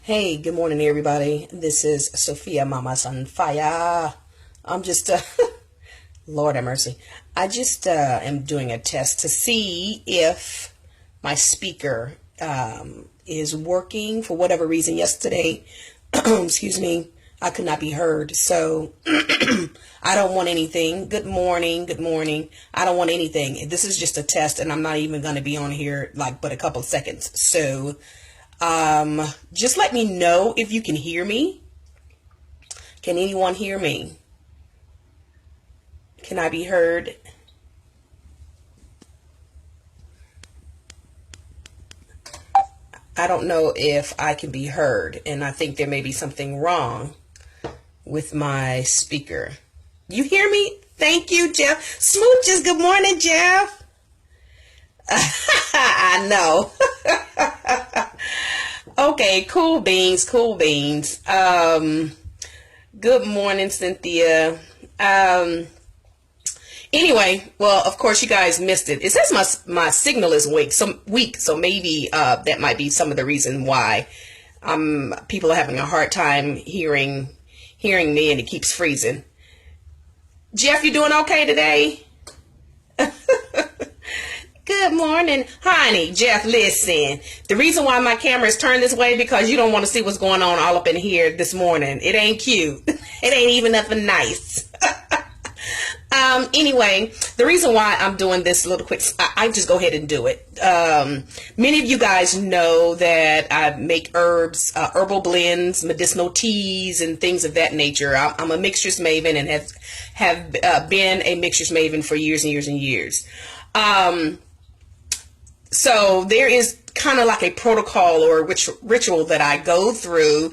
Hey, good morning, everybody. This is Sophia Mama's on fire. I'm just, Lord have mercy. I just am doing a test to see if my speaker is working for whatever reason. Yesterday, excuse me, I could not be heard. So I don't want anything. Good morning. Good morning. I don't want anything. This is just a test, and I'm not even going to be on here but a couple of seconds. So just let me know if you can hear me. Can anyone hear me? Can I be heard? I don't know if I can be heard, and I think there may be something wrong with my speaker. You hear me? Thank you, Jeff. Smooches, good morning, Jeff. I know. Okay, cool beans, cool beans. Good morning, Cynthia. Anyway, well, of course, you guys missed it. It says my signal is weak, so maybe that might be some of the reason why people are having a hard time hearing me, and it keeps freezing. Jeff, you doing okay today? Good morning, honey. Jeff, listen. The reason why my camera is turned this way because you don't want to see what's going on all up in here this morning. It ain't cute. It ain't even nothing nice. Anyway, the reason why I'm doing this little quick, I just go ahead and do it. Many of you guys know that I make herbs, herbal blends, medicinal teas, and things of that nature. I'm a mixtures maven and have been a mixtures maven for years and years and years. So there is kind of like a protocol or ritual that I go through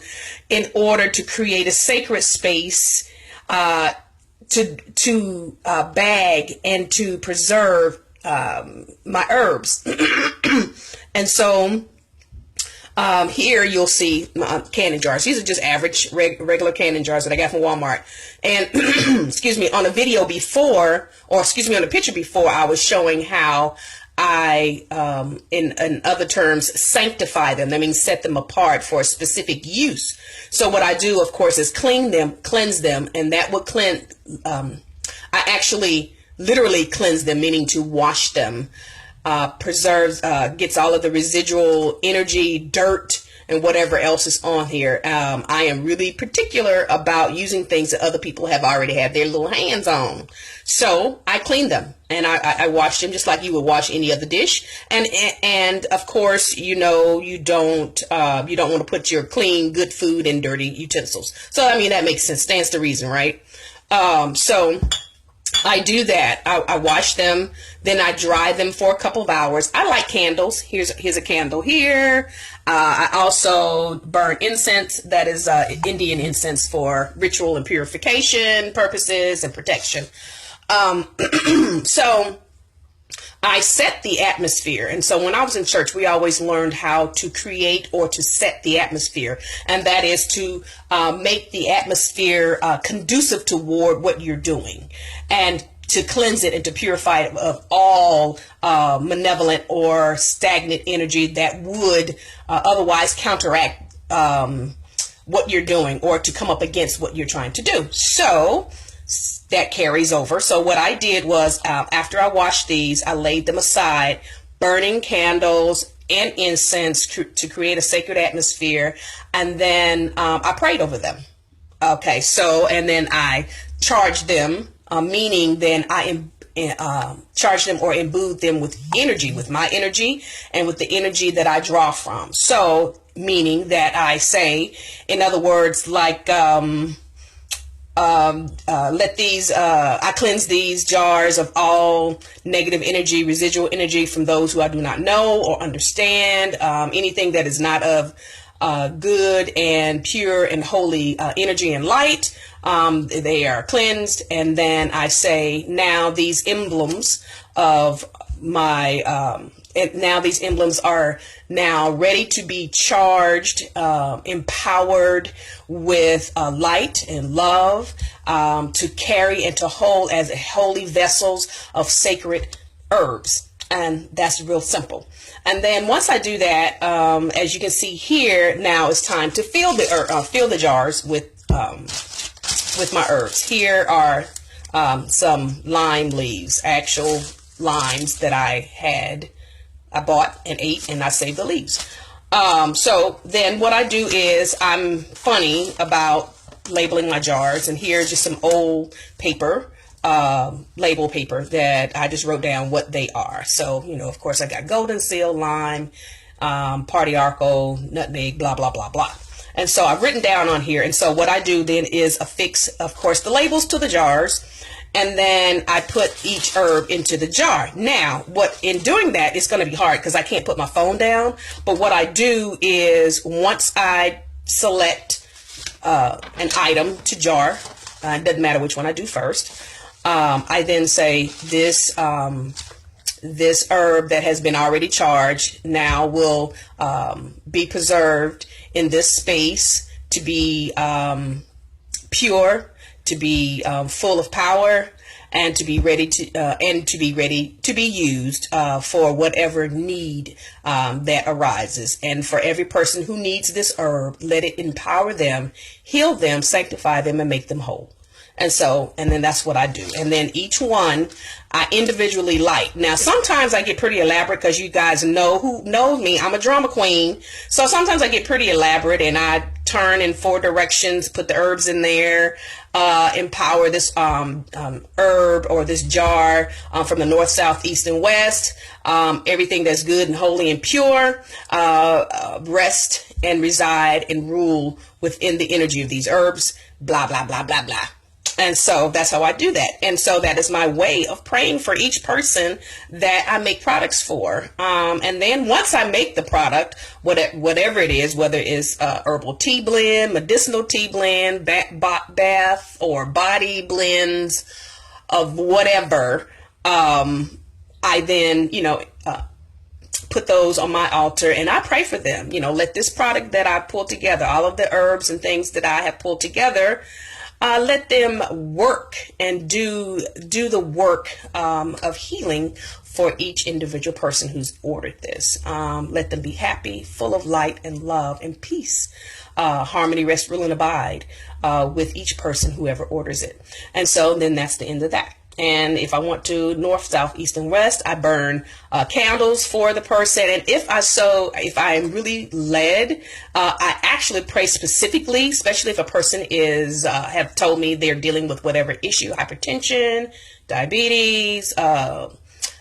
in order to create a sacred space to bag and to preserve my herbs. And so here you'll see canning jars. These are just average regular canning jars that I got from Walmart. And excuse me, on a video before, or excuse me, on a picture before, I was showing how I, in other terms, sanctify them. That means set them apart for a specific use. So what I do, of course, is cleanse them, and that would cleanse. I actually literally cleanse them, meaning to wash them, preserves, gets all of the residual energy, dirt, and whatever else is on here. I am really particular about using things that other people have already had their little hands on. So I clean them and I wash them just like you would wash any other dish. And of course, you know, you don't want to put your clean, good food in dirty utensils. So, I mean, that makes sense. Stands to reason, right? So I do that. I wash them, then I dry them for a couple of hours. I like candles. Here's a candle here. I also burn incense. That is Indian incense for ritual and purification purposes and protection. So I set the atmosphere. And so when I was in church, we always learned how to create or to set the atmosphere. And that is to make the atmosphere conducive toward what you're doing, and to cleanse it and to purify it of all malevolent or stagnant energy that would otherwise counteract what you're doing or to come up against what you're trying to do. So that carries over. So what I did was after I washed these, I laid them aside, burning candles and incense to create a sacred atmosphere. And then I prayed over them. Okay, so, and then I charged them, meaning then I charged them or imbued them with energy, with my energy and with the energy that I draw from. So, meaning that I say, in other words, like, I cleanse these jars of all negative energy, residual energy from those who I do not know or understand, anything that is not of good and pure and holy energy and light. They are cleansed. And then I say, now these emblems of my now these emblems are now ready to be charged, empowered with light and love, to carry and to hold as holy vessels of sacred herbs. And that's real simple. And then once I do that, as you can see here, now it's time to fill the jars with my herbs. Here are some lime leaves, actual limes that I bought and ate, and I saved the leaves. So then what I do is I'm funny about labeling my jars, and here's just some old paper, label paper that I just wrote down what they are. So, you know, of course I got golden seal, lime, pardiarco, nutmeg, blah, blah, blah, blah. And so I've written down on here. And so what I do then is affix, of course, the labels to the jars. And then I put each herb into the jar. Now, in doing that, it's going to be hard because I can't put my phone down. But what I do is once I select an item to jar, it doesn't matter which one I do first, I then say this herb that has been already charged now will be preserved in this space to be pure, to be full of power, and to be ready to be used for whatever need that arises. And for every person who needs this herb, let it empower them, heal them, sanctify them, and make them whole. And then that's what I do. And then each one I individually light. Now, sometimes I get pretty elaborate because you guys know who knows me. I'm a drama queen. So sometimes I get pretty elaborate and I turn in 4 directions, put the herbs in there, empower this herb or this jar from the north, south, east, and west. Everything that's good and holy and pure, rest and reside and rule within the energy of these herbs, blah, blah, blah, blah, blah. And so that's how I do that. And so that is my way of praying for each person that I make products for. And then once I make the product, whatever it is, whether it's herbal tea blend, medicinal tea blend, bath or body blends of whatever, I then, put those on my altar and I pray for them. Let this product that I pulled together, all of the herbs and things that I have pulled together, let them work and do the work of healing for each individual person who's ordered this. Let them be happy, full of light and love and peace, harmony, rest, rule, and abide with each person, whoever orders it. And so then that's the end of that. And if I want to north, south, east, and west, I burn candles for the person. And if I am really led, I actually pray specifically, especially if a person have told me they're dealing with whatever issue, hypertension, diabetes,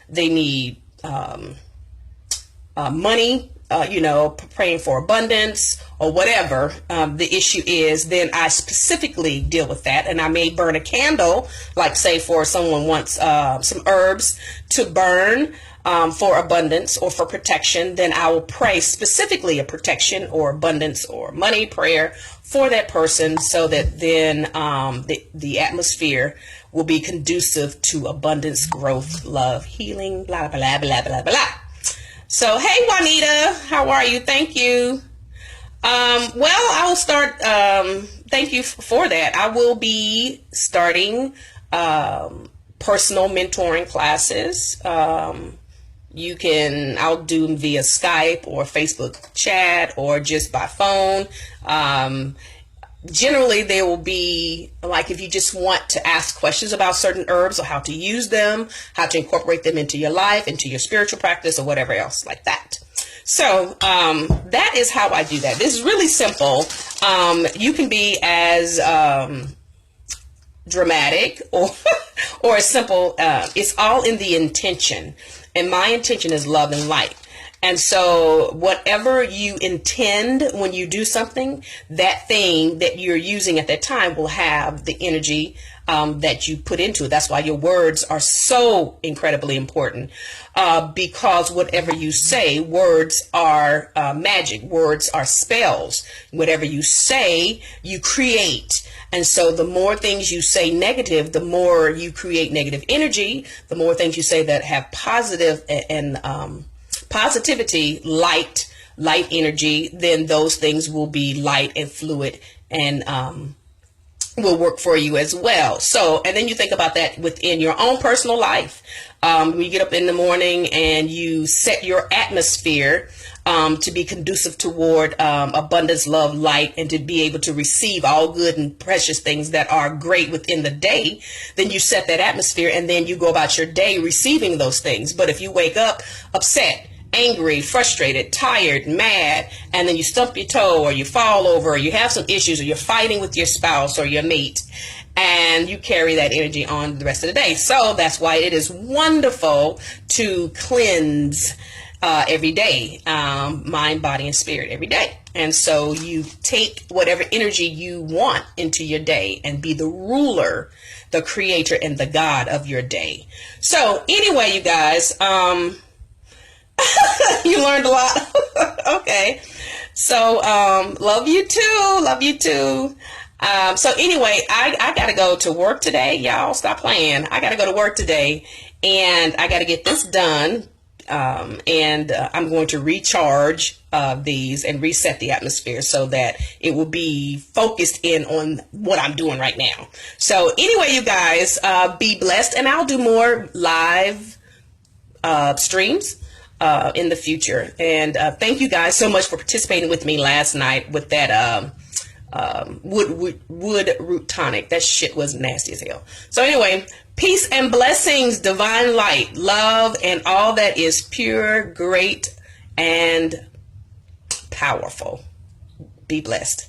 they need money, praying for abundance or whatever the issue is, then I specifically deal with that. And I may burn a candle, like say for someone wants some herbs to burn for abundance or for protection, then I will pray specifically a protection or abundance or money prayer for that person so that then the atmosphere will be conducive to abundance, growth, love, healing, blah, blah, blah, blah, blah, blah. So, hey, Juanita, how are you? Thank you. Well, I will start, thank you for that. I will be starting personal mentoring classes. I'll do them via Skype or Facebook chat or just by phone. Generally, there will be, like, if you just want to ask questions about certain herbs or how to use them, how to incorporate them into your life, into your spiritual practice, or whatever else like that. So that is how I do that. This is really simple. You can be as dramatic or as simple. It's all in the intention. And my intention is love and light. And so whatever you intend when you do something, that thing that you're using at that time will have the energy that you put into it. That's why your words are so incredibly important, because whatever you say, words are magic. Words are spells. Whatever you say, you create. And so the more things you say negative, the more you create negative energy. The more things you say that have positive and positivity, light energy, then those things will be light and fluid and will work for you as well. So, and then you think about that within your own personal life. When you get up in the morning and you set your atmosphere to be conducive toward abundance, love, light, and to be able to receive all good and precious things that are great within the day, then you set that atmosphere and then you go about your day receiving those things. But if you wake up upset, angry, frustrated, tired, mad, and then you stump your toe or you fall over or you have some issues or you're fighting with your spouse or your mate, and you carry that energy on the rest of the day. So that's why it is wonderful to cleanse every day, mind, body, and spirit every day. And so you take whatever energy you want into your day and be the ruler, the creator, and the God of your day. So anyway, you guys, you learned a lot. Okay. So, love you too. Love you too. So anyway, I got to go to work today. Y'all stop playing. I got to go to work today and I got to get this done. And I'm going to recharge these and reset the atmosphere so that it will be focused in on what I'm doing right now. So anyway, you guys, be blessed, and I'll do more live streams in the future. And thank you guys so much for participating with me last night with that wood root tonic. That shit was nasty as hell. So anyway, peace and blessings, divine light, love, and all that is pure, great, and powerful. Be blessed.